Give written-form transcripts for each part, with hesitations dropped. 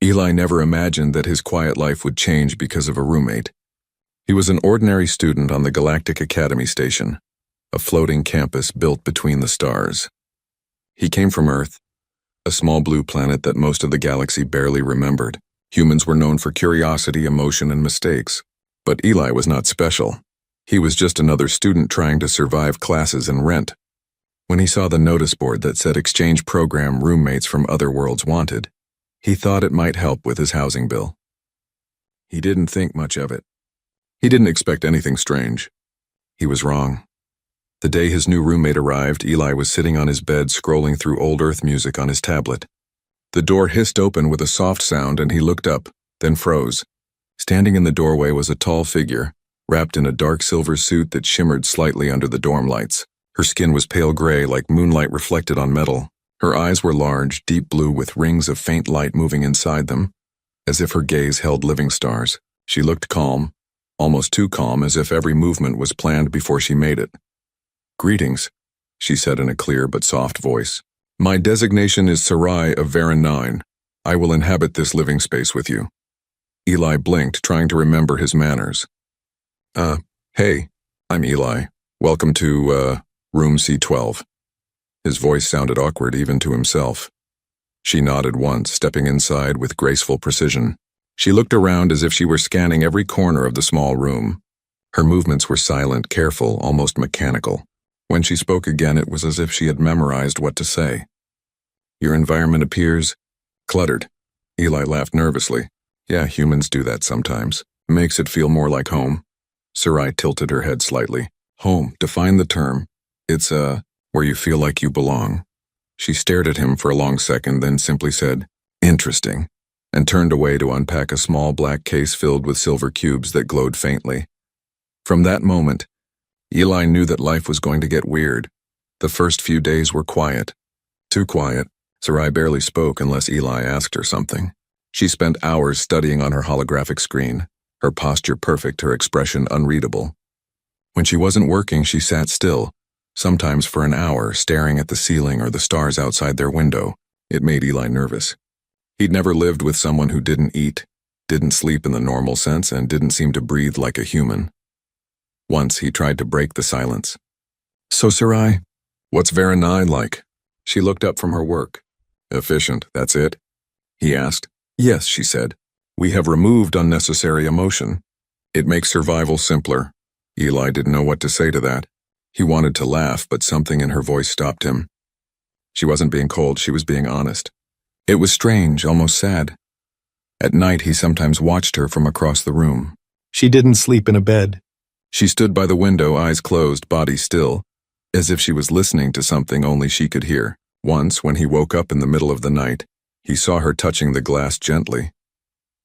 Eli never imagined that his quiet life would change because of a roommate. He was an ordinary student on the Galactic Academy Station, a floating campus built between the stars. He came from Earth, a small blue planet that most of the galaxy barely remembered. Humans were known for curiosity, emotion, and mistakes. But Eli was not special. He was just another student trying to survive classes and rent. When he saw the notice board that said exchange program roommates from other worlds wanted, he thought it might help with his housing bill. He didn't think much of it. He didn't expect anything strange. He was wrong. The day his new roommate arrived, Eli was sitting on his bed scrolling through old Earth music on his tablet. The door hissed open with a soft sound and he looked up, then froze. Standing in the doorway was a tall figure, wrapped in a dark silver suit that shimmered slightly under the dorm lights. Her skin was pale gray like moonlight reflected on metal. Her eyes were large, deep blue with rings of faint light moving inside them, as if her gaze held living stars. She looked calm, almost too calm, as if every movement was planned before she made it. "Greetings," she said in a clear but soft voice. "My designation is Sarai of Varan 9. I will inhabit this living space with you." Eli blinked, trying to remember his manners. Hey, I'm Eli. Welcome to, room C12. His voice sounded awkward even to himself. She nodded once, stepping inside with graceful precision. She looked around as if she were scanning every corner of the small room. Her movements were silent, careful, almost mechanical. When she spoke again, it was as if she had memorized what to say. "Your environment appears cluttered." Eli laughed nervously. "Yeah, humans do that sometimes. Makes it feel more like home." Sarai tilted her head slightly. "Home, define the term. It's, where you feel like you belong." She stared at him for a long second, then simply said, "Interesting," and turned away to unpack a small black case filled with silver cubes that glowed faintly. From that moment, Eli knew that life was going to get weird. The first few days were quiet. Too quiet. Sarai barely spoke unless Eli asked her something. She spent hours studying on her holographic screen, her posture perfect, her expression unreadable. When she wasn't working, she sat still, sometimes for an hour, staring at the ceiling or the stars outside their window. It made Eli nervous. He'd never lived with someone who didn't eat, didn't sleep in the normal sense, and didn't seem to breathe like a human. Once he tried to break the silence. "So, Sarai, what's Varan 9 like?" She looked up from her work. "Efficient, that's it?" he asked. "Yes," she said. "We have removed unnecessary emotion. It makes survival simpler." Eli didn't know what to say to that. He wanted to laugh, but something in her voice stopped him. She wasn't being cold, she was being honest. It was strange, almost sad. At night, he sometimes watched her from across the room. She didn't sleep in a bed. She stood by the window, eyes closed, body still, as if she was listening to something only she could hear. Once, when he woke up in the middle of the night, he saw her touching the glass gently,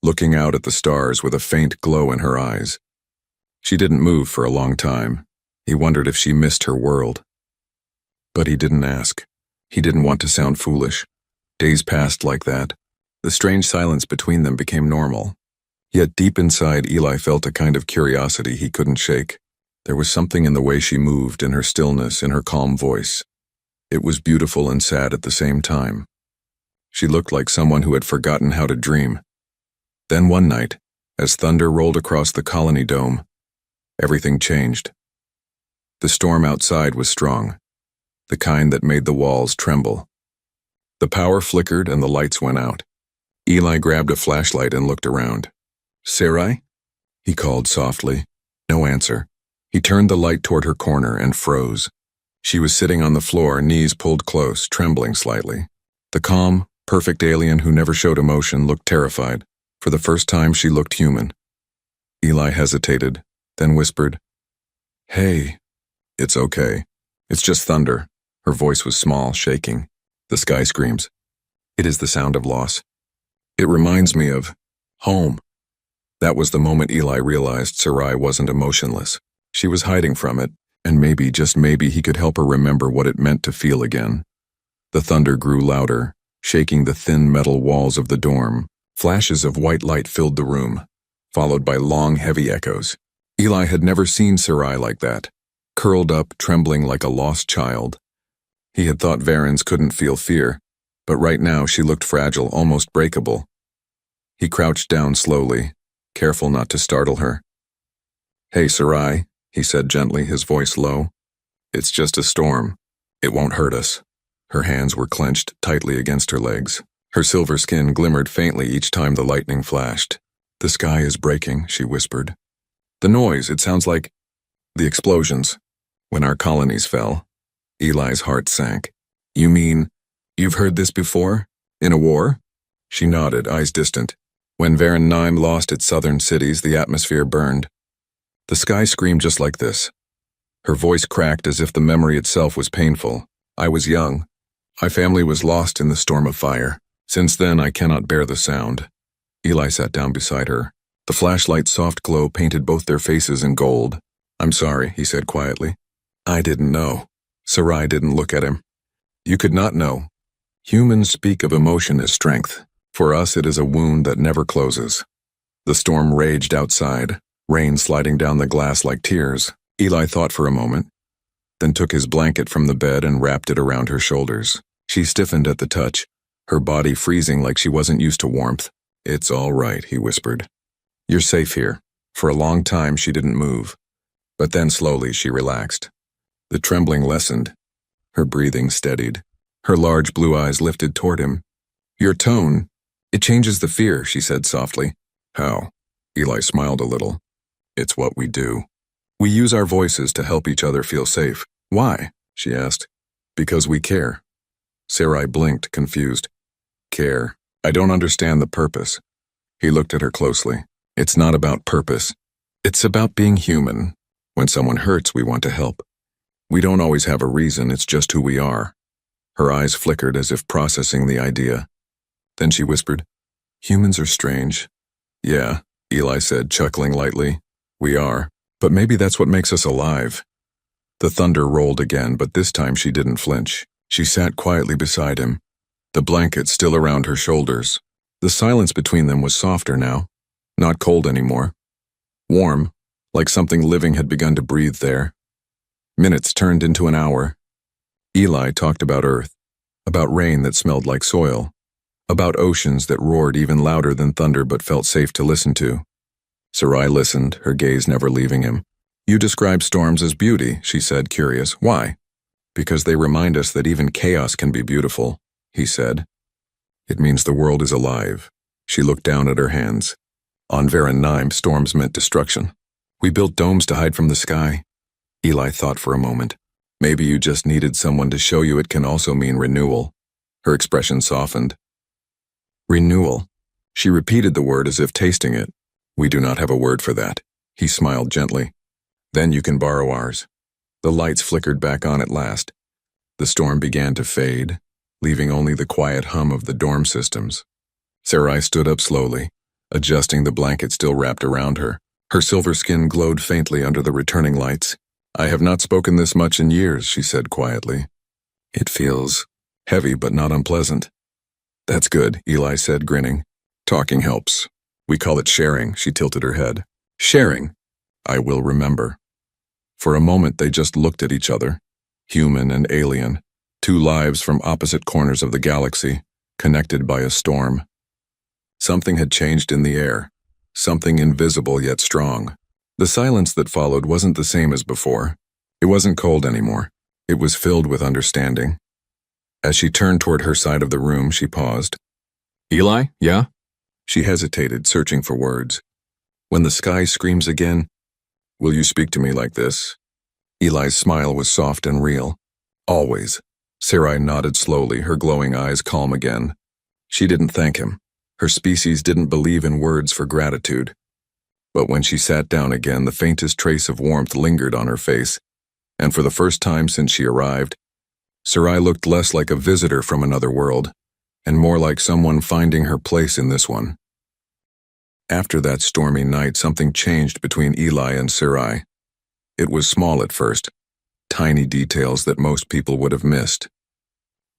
looking out at the stars with a faint glow in her eyes. She didn't move for a long time. He wondered if she missed her world. But he didn't ask. He didn't want to sound foolish. Days passed like that. The strange silence between them became normal. Yet deep inside, Eli felt a kind of curiosity he couldn't shake. There was something in the way she moved, in her stillness, in her calm voice. It was beautiful and sad at the same time. She looked like someone who had forgotten how to dream. Then one night, as thunder rolled across the colony dome, everything changed. The storm outside was strong, the kind that made the walls tremble. The power flickered and the lights went out. Eli grabbed a flashlight and looked around. "Sarai?" he called softly. No answer. He turned the light toward her corner and froze. She was sitting on the floor, knees pulled close, trembling slightly. The calm, perfect alien who never showed emotion looked terrified. For the first time, she looked human. Eli hesitated, then whispered, "Hey." "It's okay. It's just thunder." Her voice was small, shaking. "The sky screams. It is the sound of loss. It reminds me of home." That was the moment Eli realized Sarai wasn't emotionless. She was hiding from it, and maybe, just maybe, he could help her remember what it meant to feel again. The thunder grew louder, shaking the thin metal walls of the dorm. Flashes of white light filled the room, followed by long, heavy echoes. Eli had never seen Sarai like that, curled up, trembling like a lost child. He had thought Varans couldn't feel fear, but right now she looked fragile, almost breakable. He crouched down slowly, careful not to startle her. "Hey, Sarai," he said gently, his voice low. "It's just a storm. It won't hurt us." Her hands were clenched tightly against her legs. Her silver skin glimmered faintly each time the lightning flashed. "The sky is breaking," she whispered. "The noise, it sounds like the explosions. When our colonies fell." Eli's heart sank. "You mean, you've heard this before? In a war?" She nodded, eyes distant. "When Varenheim lost its southern cities, the atmosphere burned. The sky screamed just like this." Her voice cracked as if the memory itself was painful. "I was young. My family was lost in the storm of fire. Since then, I cannot bear the sound." Eli sat down beside her. The flashlight's soft glow painted both their faces in gold. "I'm sorry," he said quietly. "I didn't know." Sarai didn't look at him. "You could not know. Humans speak of emotion as strength. For us, it is a wound that never closes." The storm raged outside, rain sliding down the glass like tears. Eli thought for a moment, then took his blanket from the bed and wrapped it around her shoulders. She stiffened at the touch, her body freezing like she wasn't used to warmth. "It's all right," he whispered. "You're safe here." For a long time, she didn't move. But then slowly she relaxed. The trembling lessened. Her breathing steadied. Her large blue eyes lifted toward him. "Your tone, it changes the fear," she said softly. "How?" Eli smiled a little. "It's what we do. We use our voices to help each other feel safe." "Why?" she asked. "Because we care." Sarai blinked, confused. "Care? I don't understand the purpose." He looked at her closely. "It's not about purpose. It's about being human. When someone hurts, we want to help. We don't always have a reason, it's just who we are." Her eyes flickered as if processing the idea. Then she whispered, "Humans are strange." "Yeah," Eli said, chuckling lightly. "We are. But maybe that's what makes us alive." The thunder rolled again, but this time she didn't flinch. She sat quietly beside him, the blanket still around her shoulders. The silence between them was softer now, not cold anymore. Warm, like something living had begun to breathe there. Minutes turned into an hour. Eli talked about Earth, about rain that smelled like soil, about oceans that roared even louder than thunder but felt safe to listen to. Sarai listened, her gaze never leaving him. "You describe storms as beauty," she said, curious. "Why?" "Because they remind us that even chaos can be beautiful," he said. "It means the world is alive." She looked down at her hands. "On Varenheim, storms meant destruction. We built domes to hide from the sky." Eli thought for a moment. "Maybe you just needed someone to show you it can also mean renewal." Her expression softened. "Renewal." She repeated the word as if tasting it. "We do not have a word for that." He smiled gently. "Then you can borrow ours." The lights flickered back on at last. The storm began to fade, leaving only the quiet hum of the dorm systems. Sarai stood up slowly, adjusting the blanket still wrapped around her. Her silver skin glowed faintly under the returning lights. "I have not spoken this much in years," she said quietly. "It feels heavy but not unpleasant." "That's good," Eli said, grinning. "Talking helps. We call it sharing." She tilted her head. "Sharing. I will remember." For a moment they just looked at each other, human and alien, two lives from opposite corners of the galaxy, connected by a storm. Something had changed in the air, something invisible yet strong. The silence that followed wasn't the same as before. It wasn't cold anymore. It was filled with understanding. As she turned toward her side of the room, she paused. "Eli, yeah?" She hesitated, searching for words. "When the sky screams again, will you speak to me like this?" Eli's smile was soft and real. "Always." Sarai nodded slowly, her glowing eyes calm again. She didn't thank him. Her species didn't believe in words for gratitude. But when she sat down again, the faintest trace of warmth lingered on her face, and for the first time since she arrived, Sarai looked less like a visitor from another world, and more like someone finding her place in this one. After that stormy night, something changed between Eli and Sarai. It was small at first, tiny details that most people would have missed.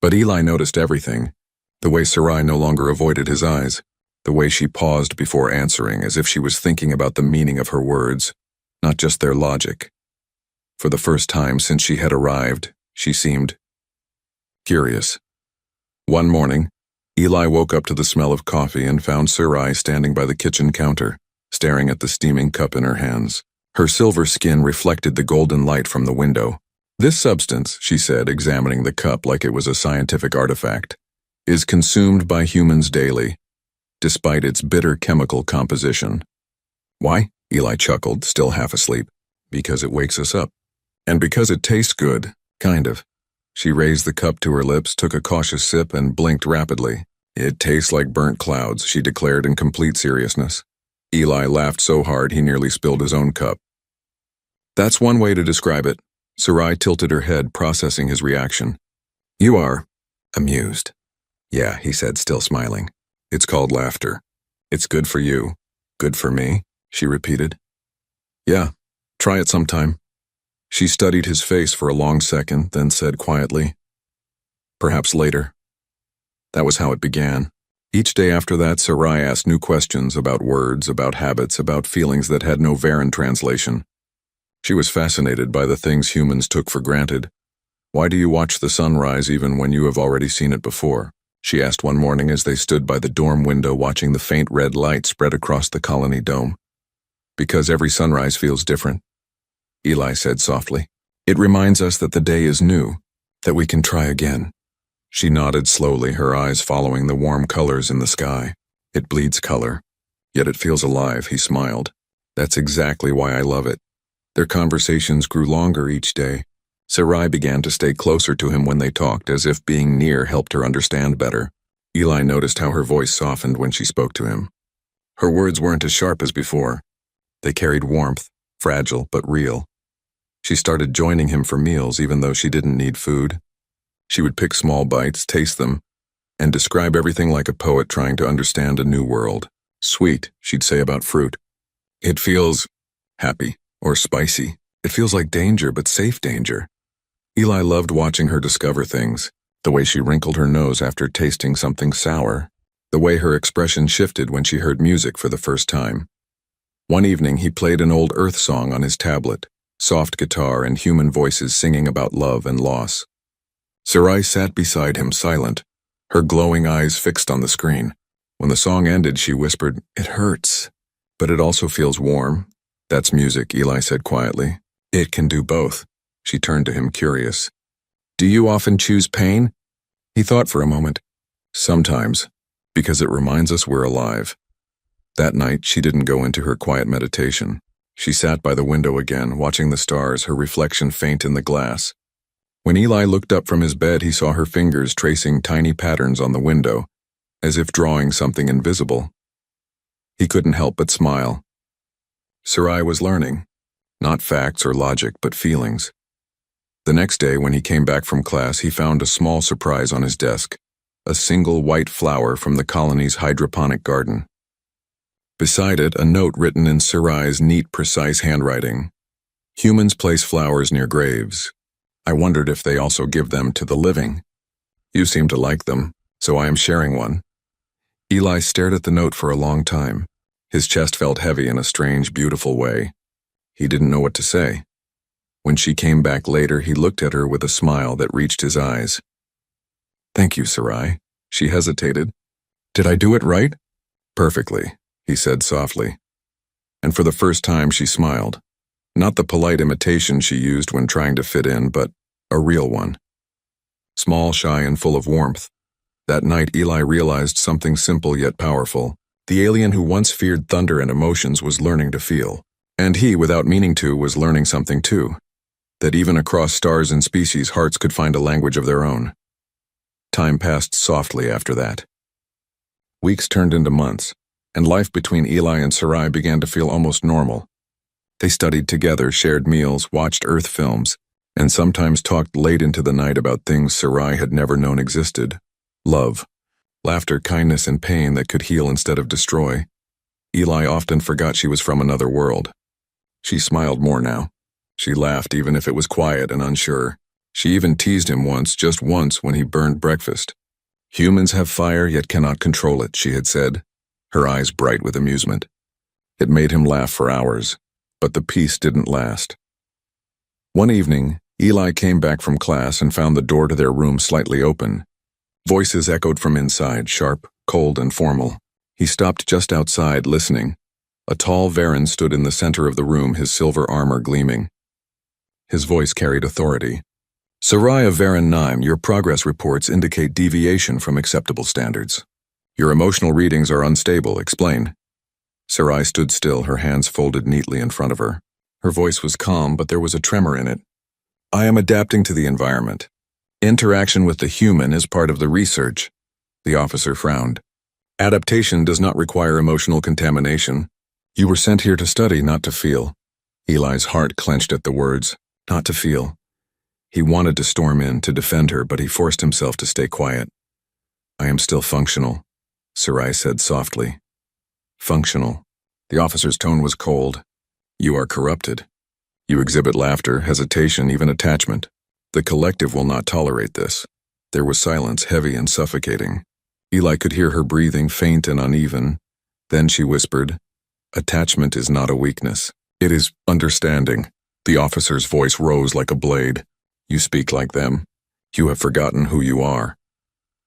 But Eli noticed everything, the way Sarai no longer avoided his eyes, the way she paused before answering as if she was thinking about the meaning of her words, not just their logic. For the first time since she had arrived, she seemed curious. One morning, Eli woke up to the smell of coffee and found Sarai standing by the kitchen counter, staring at the steaming cup in her hands. Her silver skin reflected the golden light from the window. "This substance," she said, examining the cup like it was a scientific artifact, "is consumed by humans daily, despite its bitter chemical composition." "Why?" Eli chuckled, still half asleep. "Because it wakes us up. And because it tastes good, kind of." She raised the cup to her lips, took a cautious sip, and blinked rapidly. "It tastes like burnt clouds," she declared in complete seriousness. Eli laughed so hard he nearly spilled his own cup. "That's one way to describe it." Sarai tilted her head, processing his reaction. "You are amused." "Yeah," he said, still smiling. "It's called laughter. It's good for you. Good for me," she repeated. "Yeah, try it sometime." She studied his face for a long second, then said quietly, "Perhaps later." That was how it began. Each day after that, Sarai asked new questions about words, about habits, about feelings that had no Varen translation. She was fascinated by the things humans took for granted. "Why do you watch the sunrise even when you have already seen it before?" she asked one morning as they stood by the dorm window watching the faint red light spread across the colony dome. "Because every sunrise feels different," Eli said softly. "It reminds us that the day is new, that we can try again." She nodded slowly, her eyes following the warm colors in the sky. "It bleeds color, yet it feels alive," he smiled. "That's exactly why I love it." Their conversations grew longer each day. Sarai began to stay closer to him when they talked, as if being near helped her understand better. Eli noticed how her voice softened when she spoke to him. Her words weren't as sharp as before. They carried warmth, fragile but real. She started joining him for meals even though she didn't need food. She would pick small bites, taste them, and describe everything like a poet trying to understand a new world. "Sweet," she'd say about fruit. "It feels happy," or "spicy. It feels like danger, but safe danger." Eli loved watching her discover things, the way she wrinkled her nose after tasting something sour, the way her expression shifted when she heard music for the first time. One evening he played an old Earth song on his tablet, soft guitar and human voices singing about love and loss. Sarai sat beside him, silent, her glowing eyes fixed on the screen. When the song ended, she whispered, "It hurts, but it also feels warm." "That's music," Eli said quietly. "It can do both." She turned to him, curious. "Do you often choose pain?" He thought for a moment. "Sometimes, because it reminds us we're alive." That night, she didn't go into her quiet meditation. She sat by the window again, watching the stars, her reflection faint in the glass. When Eli looked up from his bed, he saw her fingers tracing tiny patterns on the window, as if drawing something invisible. He couldn't help but smile. Sarai was learning, not facts or logic, but feelings. The next day, when he came back from class, he found a small surprise on his desk, a single white flower from the colony's hydroponic garden. Beside it, a note written in Sarai's neat, precise handwriting. "Humans place flowers near graves. I wondered if they also give them to the living. You seem to like them, so I am sharing one." Eli stared at the note for a long time. His chest felt heavy in a strange, beautiful way. He didn't know what to say. When she came back later, he looked at her with a smile that reached his eyes. "Thank you, Sarai." She hesitated. "Did I do it right?" "Perfectly," he said softly. And for the first time, she smiled. Not the polite imitation she used when trying to fit in, but a real one. Small, shy, and full of warmth. That night, Eli realized something simple yet powerful. The alien who once feared thunder and emotions was learning to feel. And he, without meaning to, was learning something too. That even across stars and species, hearts could find a language of their own. Time passed softly after that. Weeks turned into months, and life between Eli and Sarai began to feel almost normal. They studied together, shared meals, watched Earth films, and sometimes talked late into the night about things Sarai had never known existed. Love, laughter, kindness, and pain that could heal instead of destroy. Eli often forgot she was from another world. She smiled more now. She laughed even if it was quiet and unsure. She even teased him once, just once, when he burned breakfast. "Humans have fire yet cannot control it," she had said, her eyes bright with amusement. It made him laugh for hours, but the peace didn't last. One evening, Eli came back from class and found the door to their room slightly open. Voices echoed from inside, sharp, cold, and formal. He stopped just outside, listening. A tall Varen stood in the center of the room, his silver armor gleaming. His voice carried authority. Sarai of Varen 9, your progress reports indicate deviation from acceptable standards. Your emotional readings are unstable, explain. Sarai stood still, her hands folded neatly in front of her. Her voice was calm, but there was a tremor in it. I am adapting to the environment. Interaction with the human is part of the research. The officer frowned. Adaptation does not require emotional contamination. You were sent here to study, not to feel. Eli's heart clenched at the words, not to feel. He wanted to storm in, to defend her, but he forced himself to stay quiet. I am still functional, Sarai said softly. Functional. The officer's tone was cold. You are corrupted. You exhibit laughter, hesitation, even attachment. The collective will not tolerate this. There was silence, heavy and suffocating. Eli could hear her breathing, faint and uneven. Then she whispered, attachment is not a weakness. It is understanding. The officer's voice rose like a blade. You speak like them. You have forgotten who you are.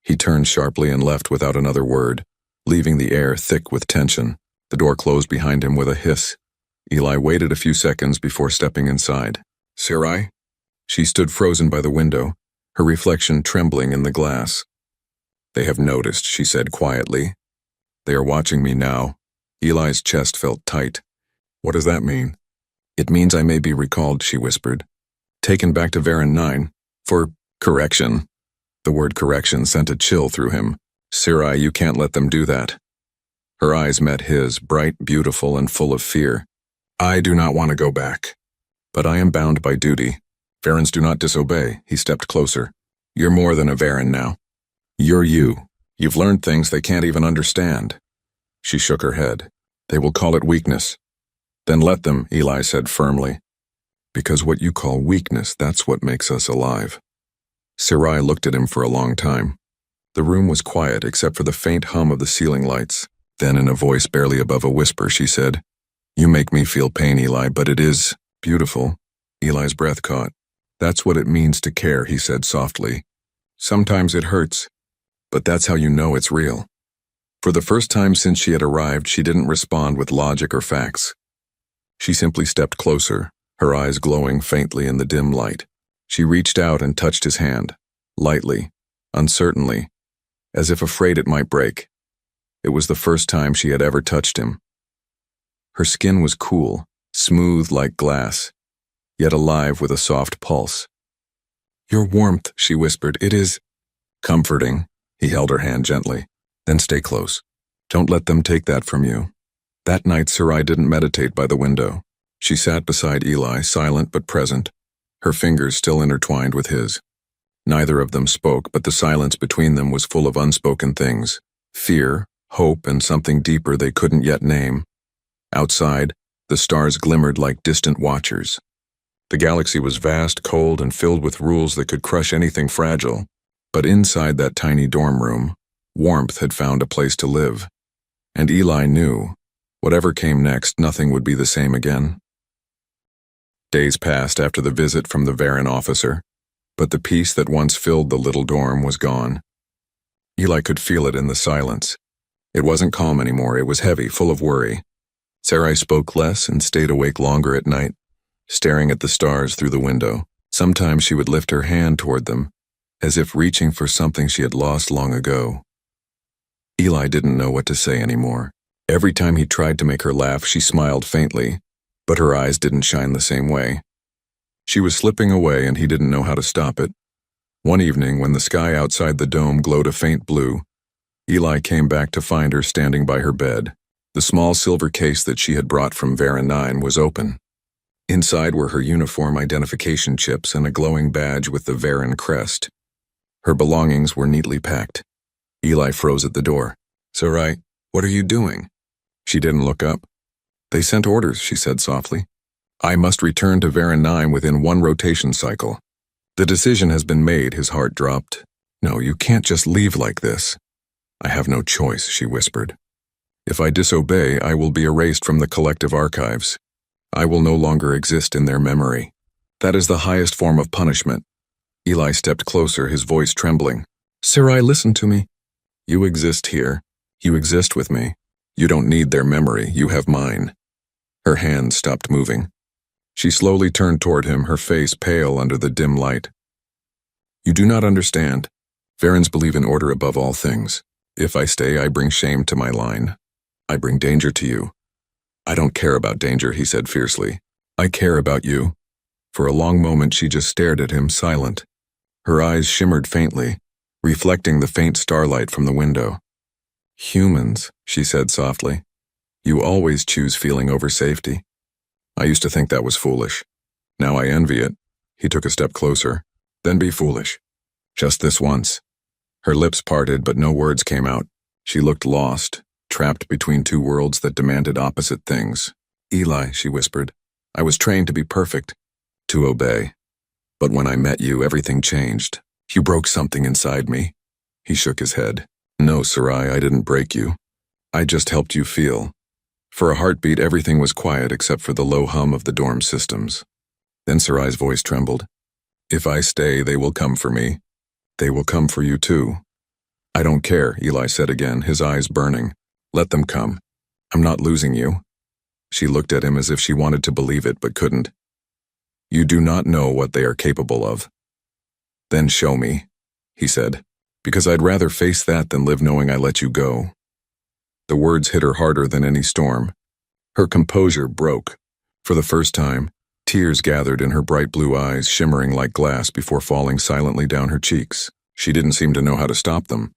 He turned sharply and left without another word, leaving the air thick with tension. The door closed behind him with a hiss. Eli waited a few seconds before stepping inside. Sarai? She stood frozen by the window, her reflection trembling in the glass. They have noticed, she said quietly. They are watching me now. Eli's chest felt tight. What does that mean? It means I may be recalled, she whispered. Taken back to Varen 9, for correction. The word correction sent a chill through him. Sarai, you can't let them do that. Her eyes met his, bright, beautiful, and full of fear. I do not want to go back. But I am bound by duty. Varens do not disobey. He stepped closer. You're more than a Varen now. You're you. You've learned things they can't even understand. She shook her head. They will call it weakness. Then let them, Eli said firmly. Because what you call weakness, that's what makes us alive. Sarai looked at him for a long time. The room was quiet except for the faint hum of the ceiling lights. Then in a voice barely above a whisper, she said, You make me feel pain, Eli, but it is beautiful. Eli's breath caught. That's what it means to care, he said softly. Sometimes it hurts, but that's how you know it's real. For the first time since she had arrived, she didn't respond with logic or facts. She simply stepped closer, her eyes glowing faintly in the dim light. She reached out and touched his hand, lightly, uncertainly, as if afraid it might break. It was the first time she had ever touched him. Her skin was cool, smooth like glass, yet alive with a soft pulse. Your warmth, she whispered, it is comforting. He held her hand gently. Then stay close. Don't let them take that from you. That night, Sarai didn't meditate by the window. She sat beside Eli, silent but present, her fingers still intertwined with his. Neither of them spoke, but the silence between them was full of unspoken things. Fear, hope, and something deeper they couldn't yet name. Outside, the stars glimmered like distant watchers. The galaxy was vast, cold, and filled with rules that could crush anything fragile. But inside that tiny dorm room, warmth had found a place to live. And Eli knew, whatever came next, nothing would be the same again. Days passed after the visit from the Varen officer, but the peace that once filled the little dorm was gone. Eli could feel it in the silence. It wasn't calm anymore, it was heavy, full of worry. Sarai spoke less and stayed awake longer at night, staring at the stars through the window. Sometimes she would lift her hand toward them, as if reaching for something she had lost long ago. Eli didn't know what to say anymore. Every time he tried to make her laugh, she smiled faintly, but her eyes didn't shine the same way. She was slipping away and he didn't know how to stop it. One evening, when the sky outside the dome glowed a faint blue, Eli came back to find her standing by her bed. The small silver case that she had brought from Varen 9 was open. Inside were her uniform identification chips and a glowing badge with the Varen crest. Her belongings were neatly packed. Eli froze at the door. Sarai, what are you doing? She didn't look up. They sent orders, she said softly. I must return to Varen 9 within one rotation cycle. The decision has been made, his heart dropped. No, you can't just leave like this. I have no choice, she whispered. If I disobey, I will be erased from the collective archives. I will no longer exist in their memory. That is the highest form of punishment. Eli stepped closer, his voice trembling. Sarai, listen to me. You exist here. You exist with me. You don't need their memory, you have mine. Her hand stopped moving. She slowly turned toward him, her face pale under the dim light. You do not understand. Varens believe in order above all things. If I stay, I bring shame to my line. I bring danger to you. I don't care about danger, he said fiercely. I care about you. For a long moment she just stared at him, silent. Her eyes shimmered faintly, reflecting the faint starlight from the window. Humans, she said softly. You always choose feeling over safety. I used to think that was foolish. Now I envy it. He took a step closer. Then be foolish. Just this once. Her lips parted, but no words came out. She looked lost, trapped between two worlds that demanded opposite things. Eli, she whispered, I was trained to be perfect, to obey. But when I met you, everything changed. You broke something inside me. He shook his head. No, Sarai, I didn't break you. I just helped you feel. For a heartbeat, everything was quiet except for the low hum of the dorm systems. Then Sarai's voice trembled. If I stay, they will come for me. They will come for you too. I don't care, Eli said again, his eyes burning. Let them come. I'm not losing you. She looked at him as if she wanted to believe it but couldn't. You do not know what they are capable of. Then show me, he said, because I'd rather face that than live knowing I let you go. The words hit her harder than any storm. Her composure broke. For the first time, tears gathered in her bright blue eyes, shimmering like glass before falling silently down her cheeks. She didn't seem to know how to stop them.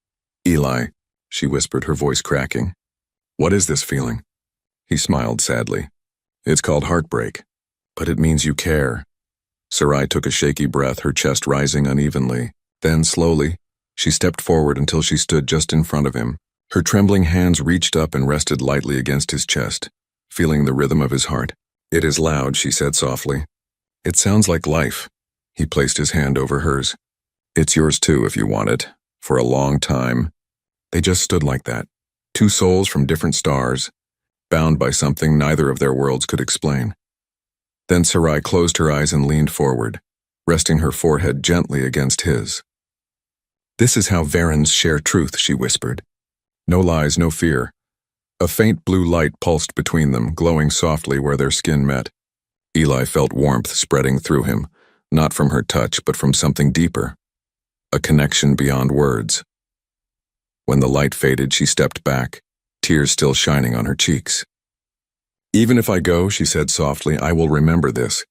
Eli, she whispered, her voice cracking. What is this feeling? He smiled sadly. It's called heartbreak, but it means you care. Sarai took a shaky breath, her chest rising unevenly. Then, slowly, she stepped forward until she stood just in front of him. Her trembling hands reached up and rested lightly against his chest, feeling the rhythm of his heart. It is loud, she said softly. It sounds like life. He placed his hand over hers. It's yours too if you want it. For a long time. They just stood like that. Two souls from different stars, bound by something neither of their worlds could explain. Then Sarai closed her eyes and leaned forward, resting her forehead gently against his. This is how Varens share truth, she whispered. No lies, no fear. A faint blue light pulsed between them, glowing softly where their skin met. Eli felt warmth spreading through him, not from her touch, but from something deeper. A connection beyond words. When the light faded, she stepped back, tears still shining on her cheeks. Even if I go, she said softly, I will remember this.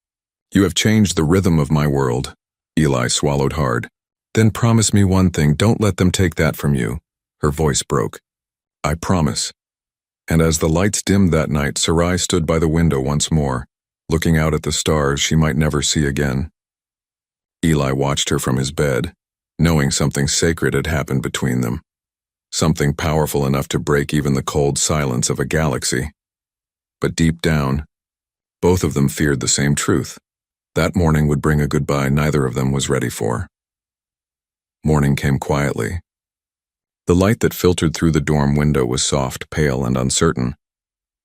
You have changed the rhythm of my world. Eli swallowed hard. Then promise me one thing, don't let them take that from you. Her voice broke. I promise. And as the lights dimmed that night, Sarai stood by the window once more, looking out at the stars she might never see again. Eli watched her from his bed, knowing something sacred had happened between them. Something powerful enough to break even the cold silence of a galaxy. But deep down, both of them feared the same truth. That morning would bring a goodbye neither of them was ready for. Morning came quietly. The light that filtered through the dorm window was soft, pale, and uncertain,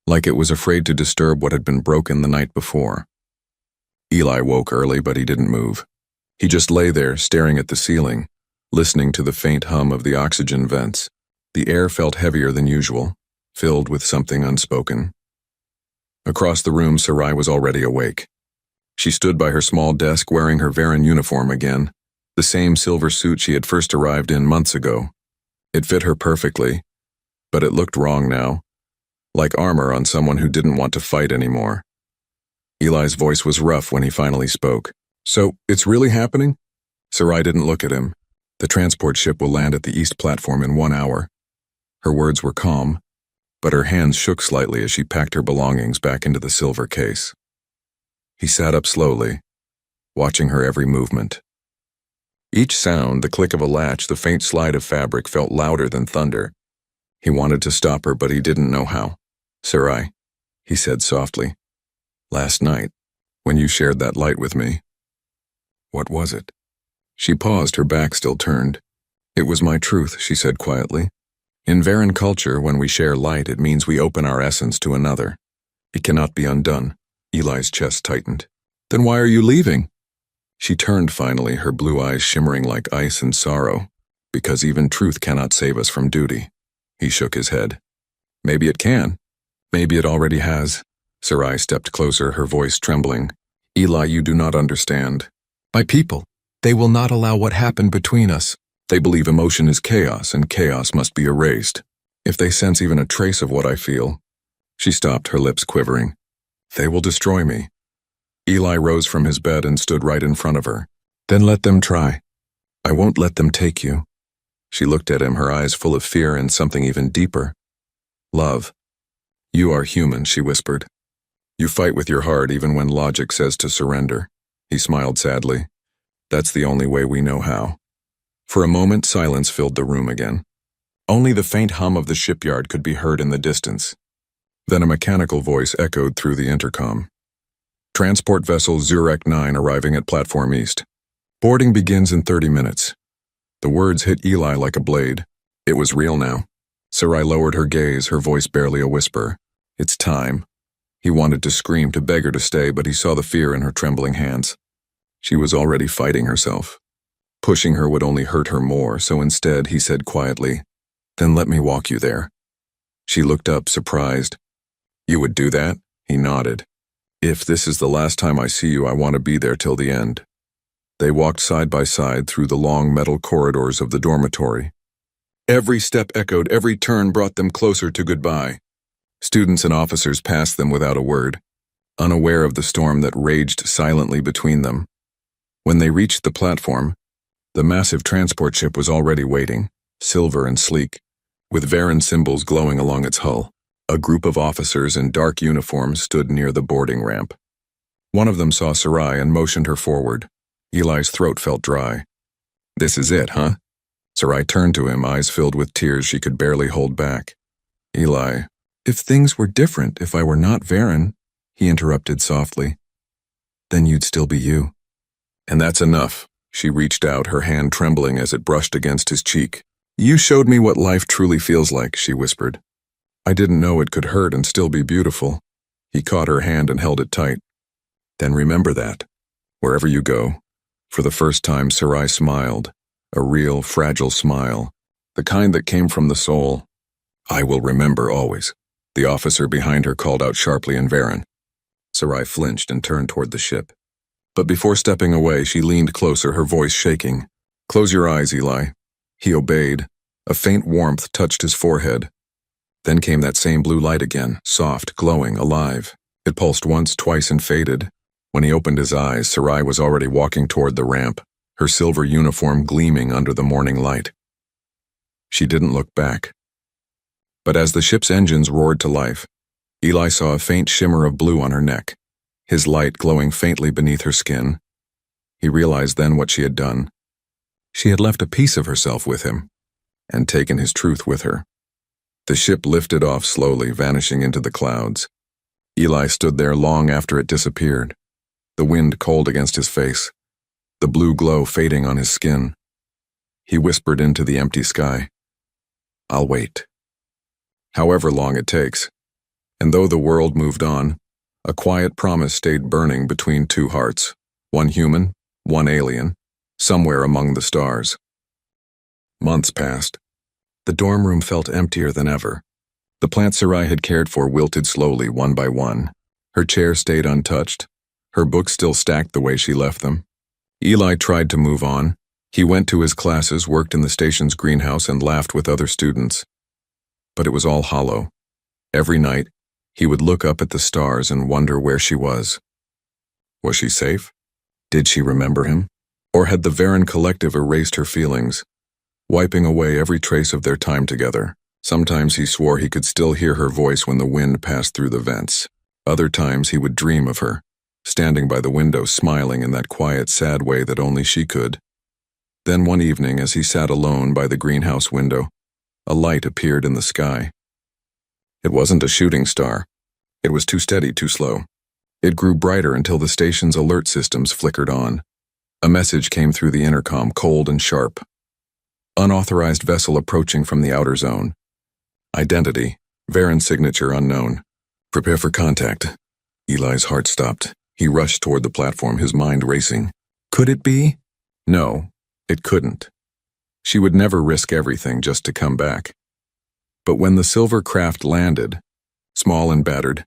like it was afraid to disturb what had been broken the night before. Eli woke early, but he didn't move. He just lay there, staring at the ceiling, listening to the faint hum of the oxygen vents. The air felt heavier than usual, filled with something unspoken. Across the room, Sarai was already awake. She stood by her small desk wearing her Varen uniform again, the same silver suit she had first arrived in months ago. It fit her perfectly, but it looked wrong now, like armor on someone who didn't want to fight anymore. Eli's voice was rough when he finally spoke. So, it's really happening? Sarai didn't look at him. The transport ship will land at the east platform in 1 hour. Her words were calm, but her hands shook slightly as she packed her belongings back into the silver case. He sat up slowly, watching her every movement. Each sound, the click of a latch, the faint slide of fabric, felt louder than thunder. He wanted to stop her, but he didn't know how. Sarai, he said softly, last night, when you shared that light with me, what was it? She paused, her back still turned. It was my truth, she said quietly. In Varen culture, when we share light, it means we open our essence to another. It cannot be undone. Eli's chest tightened. Then why are you leaving? She turned finally, her blue eyes shimmering like ice and sorrow. Because even truth cannot save us from duty. He shook his head. Maybe it can. Maybe it already has. Sarai stepped closer, her voice trembling. Eli, you do not understand. My people, they will not allow what happened between us. They believe emotion is chaos, and chaos must be erased. If they sense even a trace of what I feel. She stopped, her lips quivering. They will destroy me. Eli rose from his bed and stood right in front of her. Then let them try. I won't let them take you. She looked at him, her eyes full of fear and something even deeper. Love. You are human, she whispered. You fight with your heart even when logic says to surrender. He smiled sadly. That's the only way we know how. For a moment, silence filled the room again. Only the faint hum of the shipyard could be heard in the distance. Then a mechanical voice echoed through the intercom. Transport vessel Zurich 9 arriving at Platform East. Boarding begins in 30 minutes. The words hit Eli like a blade. It was real now. Sarai lowered her gaze, her voice barely a whisper. It's time. He wanted to scream, to beg her to stay, but he saw the fear in her trembling hands. She was already fighting herself. Pushing her would only hurt her more, so instead he said quietly, Then let me walk you there. She looked up, surprised. You would do that? He nodded. If this is the last time I see you, I want to be there till the end. They walked side by side through the long metal corridors of the dormitory. Every step echoed, every turn brought them closer to goodbye. Students and officers passed them without a word, unaware of the storm that raged silently between them. When they reached the platform, the massive transport ship was already waiting, silver and sleek, with Varan symbols glowing along its hull. A group of officers in dark uniforms stood near the boarding ramp. One of them saw Sarai and motioned her forward. Eli's throat felt dry. This is it, huh? Sarai turned to him, eyes filled with tears she could barely hold back. Eli, if things were different, if I were not Varan, he interrupted softly, then you'd still be you. And that's enough. She reached out, her hand trembling as it brushed against his cheek. You showed me what life truly feels like, she whispered. I didn't know it could hurt and still be beautiful. He caught her hand and held it tight. Then remember that, wherever you go. For the first time, Sarai smiled, a real, fragile smile, the kind that came from the soul. I will remember always. The officer behind her called out sharply in Varan. Sarai flinched and turned toward the ship. But before stepping away, she leaned closer, her voice shaking. Close your eyes, Eli. He obeyed. A faint warmth touched his forehead. Then came that same blue light again, soft, glowing, alive. It pulsed once, twice, and faded. When he opened his eyes, Sarai was already walking toward the ramp, her silver uniform gleaming under the morning light. She didn't look back. But as the ship's engines roared to life, Eli saw a faint shimmer of blue on her neck, his light glowing faintly beneath her skin. He realized then what she had done. She had left a piece of herself with him, and taken his truth with her. The ship lifted off slowly, vanishing into the clouds. Eli stood there long after it disappeared, the wind cold against his face, the blue glow fading on his skin. He whispered into the empty sky, I'll wait. However long it takes. And though the world moved on, a quiet promise stayed burning between two hearts, one human, one alien, somewhere among the stars. Months passed. The dorm room felt emptier than ever. The plants Sarai had cared for wilted slowly, one by one. Her chair stayed untouched. Her books still stacked the way she left them. Eli tried to move on. He went to his classes, worked in the station's greenhouse, and laughed with other students. But it was all hollow. Every night, he would look up at the stars and wonder where she was. Was she safe? Did she remember him? Or had the Varan collective erased her feelings, wiping away every trace of their time together? Sometimes he swore he could still hear her voice when the wind passed through the vents. Other times he would dream of her, standing by the window smiling in that quiet, sad way that only she could. Then one evening, as he sat alone by the greenhouse window, a light appeared in the sky. It wasn't a shooting star. It was too steady, too slow. It grew brighter until the station's alert systems flickered on. A message came through the intercom, cold and sharp. Unauthorized vessel approaching from the outer zone. Identity, Varan signature unknown. Prepare for contact. Eli's heart stopped. He rushed toward the platform, his mind racing. Could it be? No, it couldn't. She would never risk everything just to come back. But when the silver craft landed, small and battered,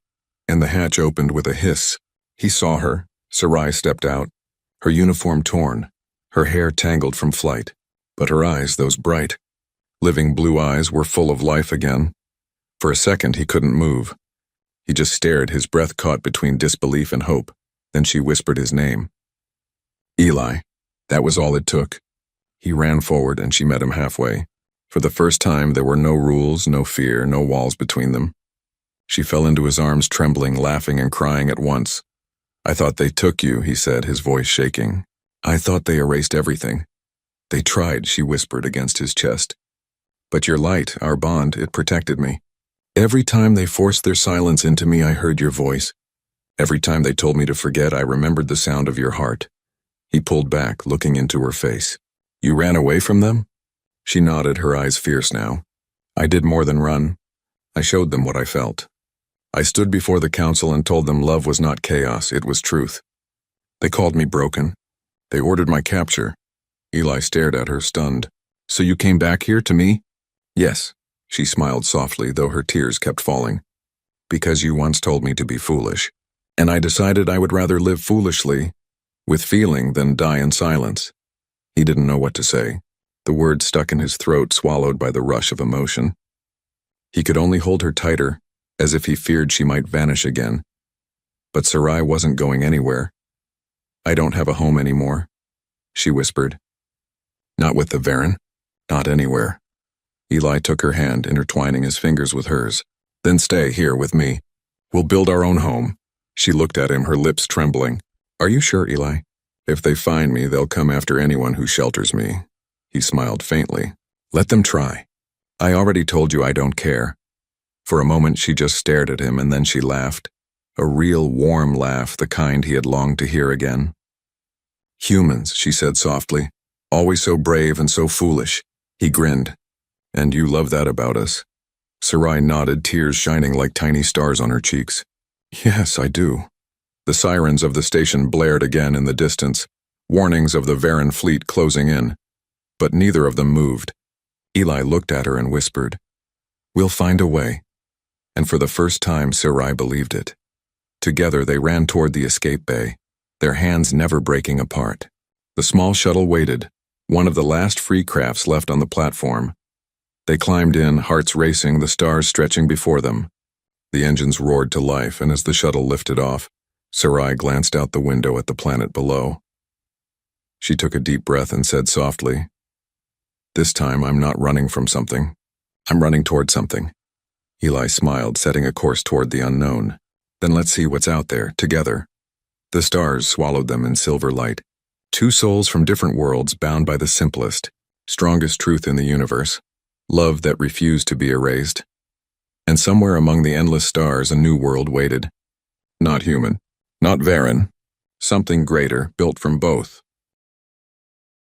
and the hatch opened with a hiss, he saw her. Sarai stepped out, her uniform torn, her hair tangled from flight, but her eyes, those bright, living blue eyes, were full of life again. For a second he couldn't move. He just stared, his breath caught between disbelief and hope. Then she whispered his name. Eli. That was all it took. He ran forward and she met him halfway. For the first time there were no rules, no fear, no walls between them. She fell into his arms, trembling, laughing and crying at once. I thought they took you, he said, his voice shaking. I thought they erased everything. They tried, she whispered against his chest. But your light, our bond, it protected me. Every time they forced their silence into me, I heard your voice. Every time they told me to forget, I remembered the sound of your heart. He pulled back, looking into her face. You ran away from them? She nodded, her eyes fierce now. I did more than run. I showed them what I felt. I stood before the council and told them love was not chaos, it was truth. They called me broken. They ordered my capture. Eli stared at her, stunned. So you came back here to me? Yes, she smiled softly, though her tears kept falling. Because you once told me to be foolish. And I decided I would rather live foolishly, with feeling, than die in silence. He didn't know what to say. The words stuck in his throat, swallowed by the rush of emotion. He could only hold her tighter, as if he feared she might vanish again. But Sarai wasn't going anywhere. I don't have a home anymore, she whispered. Not with the Varen, not anywhere. Eli took her hand, intertwining his fingers with hers. Then stay here with me. We'll build our own home. She looked at him, her lips trembling. Are you sure, Eli? If they find me, they'll come after anyone who shelters me. He smiled faintly. Let them try. I already told you I don't care. For a moment she just stared at him, and then she laughed. A real warm laugh, the kind he had longed to hear again. Humans, she said softly. Always so brave and so foolish. He grinned. And you love that about us. Sarai nodded, tears shining like tiny stars on her cheeks. Yes, I do. The sirens of the station blared again in the distance, warnings of the Varen fleet closing in. But neither of them moved. Eli looked at her and whispered, We'll find a way. And for the first time, Sarai believed it. Together they ran toward the escape bay, their hands never breaking apart. The small shuttle waited, one of the last free crafts left on the platform. They climbed in, hearts racing, the stars stretching before them. The engines roared to life, and as the shuttle lifted off, Sarai glanced out the window at the planet below. She took a deep breath and said softly, This time I'm not running from something. I'm running toward something. Eli smiled, setting a course toward the unknown. Then let's see what's out there, together. The stars swallowed them in silver light. Two souls from different worlds bound by the simplest, strongest truth in the universe. Love that refused to be erased. And somewhere among the endless stars a new world waited. Not human, not Varen. Something greater, built from both.